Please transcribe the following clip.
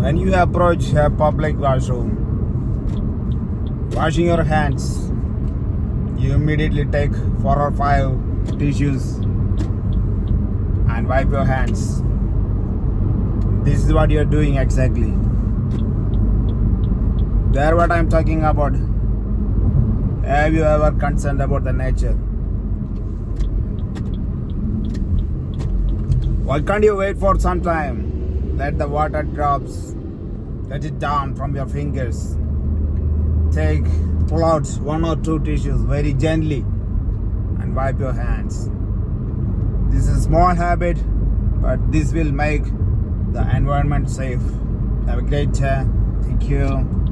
When you approach a public washroom, washing your hands, you immediately take 4 or 5 tissues and wipe your hands. This is what you're doing exactly. There what I'm talking about. Have you ever concerned about the nature? Why can't you wait for some time? Let the water drops, let it down from your fingers. Pull out 1 or 2 tissues very gently and wipe your hands. This is a small habit, but this will make the environment safe. Have a great day. Thank you.